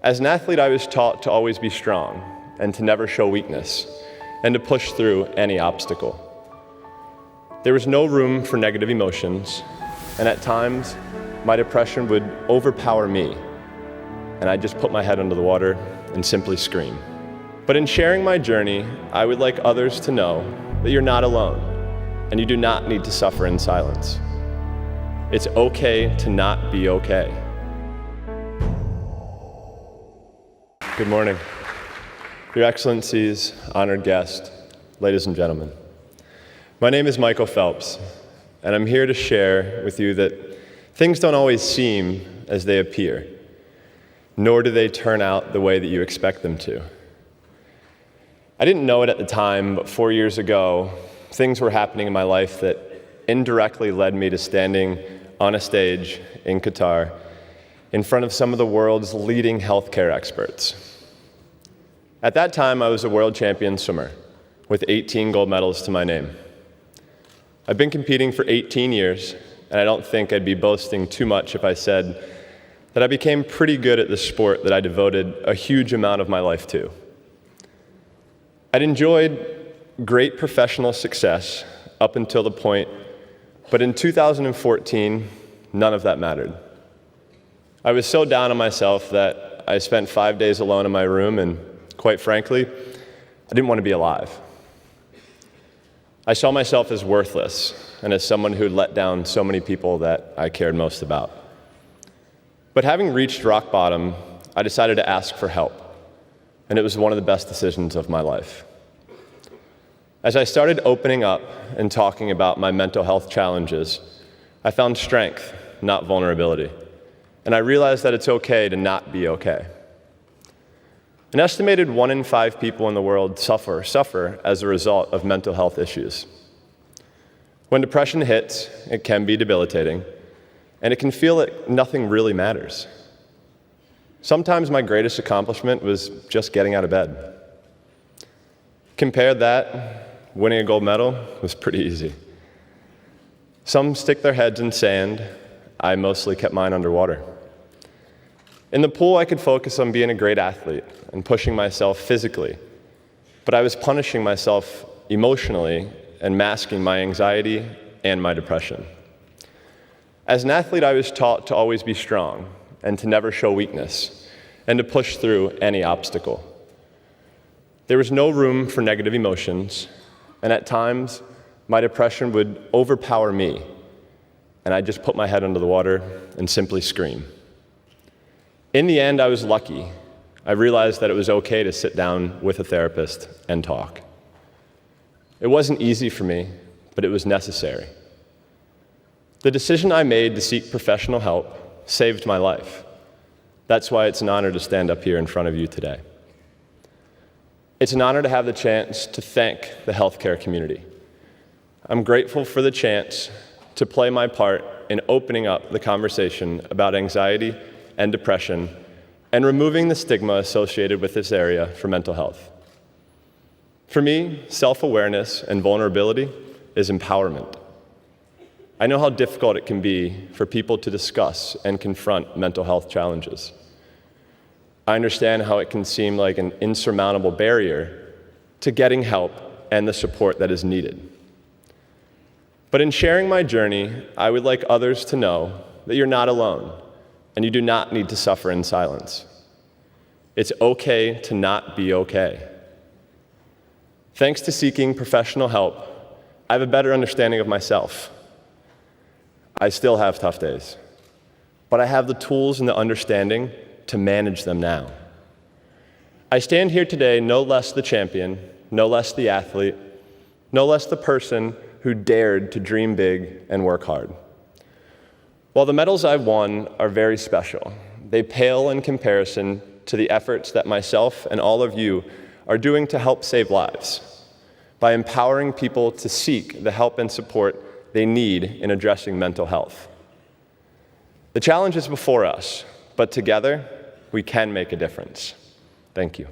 As an athlete, I was taught to always be strong and to never show weakness and to push through any obstacle. There was no room for negative emotions, and at times, my depression would overpower me, and I'd just put my head under the water and simply scream. But in sharing my journey, I would like others to know that you're not alone, and you do not need to suffer in silence. It's okay to not be okay. Good morning. Your Excellencies, honored guests, ladies and gentlemen. My name is Michael Phelps, and I'm here to share with you that things don't always seem as they appear, nor do they turn out the way that you expect them to. I didn't know it at the time, but 4 years ago, things were happening in my life that indirectly led me to standing on a stage in Qatar in front of some of the world's leading healthcare experts. At that time, I was a world champion swimmer with 18 gold medals to my name. I've been competing for 18 years, and I don't think I'd be boasting too much if I said that I became pretty good at the sport that I devoted a huge amount of my life to. I'd enjoyed great professional success up until the point, but in 2014, none of that mattered. I was so down on myself that I spent 5 days alone in my room, and quite frankly, I didn't want to be alive. I saw myself as worthless and as someone who'd let down so many people that I cared most about. But having reached rock bottom, I decided to ask for help, and it was one of the best decisions of my life. As I started opening up and talking about my mental health challenges, I found strength, not vulnerability, and I realized that it's okay to not be okay. An estimated 1 in 5 people in the world suffer as a result of mental health issues. When depression hits, it can be debilitating, and it can feel like nothing really matters. Sometimes my greatest accomplishment was just getting out of bed. Compare that, winning a gold medal was pretty easy. Some stick their heads in sand. I mostly kept mine underwater. In the pool, I could focus on being a great athlete and pushing myself physically, but I was punishing myself emotionally and masking my anxiety and my depression. As an athlete, I was taught to always be strong and to never show weakness and to push through any obstacle. There was no room for negative emotions, and at times, my depression would overpower me, and I'd just put my head under the water and simply scream. In the end, I was lucky. I realized that it was okay to sit down with a therapist and talk. It wasn't easy for me, but it was necessary. The decision I made to seek professional help saved my life. That's why it's an honor to stand up here in front of you today. It's an honor to have the chance to thank the healthcare community. I'm grateful for the chance to play my part in opening up the conversation about anxiety and depression and removing the stigma associated with this area for mental health. For me, self-awareness and vulnerability is empowerment. I know how difficult it can be for people to discuss and confront mental health challenges. I understand how it can seem like an insurmountable barrier to getting help and the support that is needed. But in sharing my journey, I would like others to know that you're not alone, and you do not need to suffer in silence. It's okay to not be okay. Thanks to seeking professional help, I have a better understanding of myself. I still have tough days, but I have the tools and the understanding to manage them now. I stand here today no less the champion, no less the athlete, no less the person who dared to dream big and work hard. While the medals I've won are very special, they pale in comparison to the efforts that myself and all of you are doing to help save lives by empowering people to seek the help and support they need in addressing mental health. The challenge is before us, but together we can make a difference. Thank you.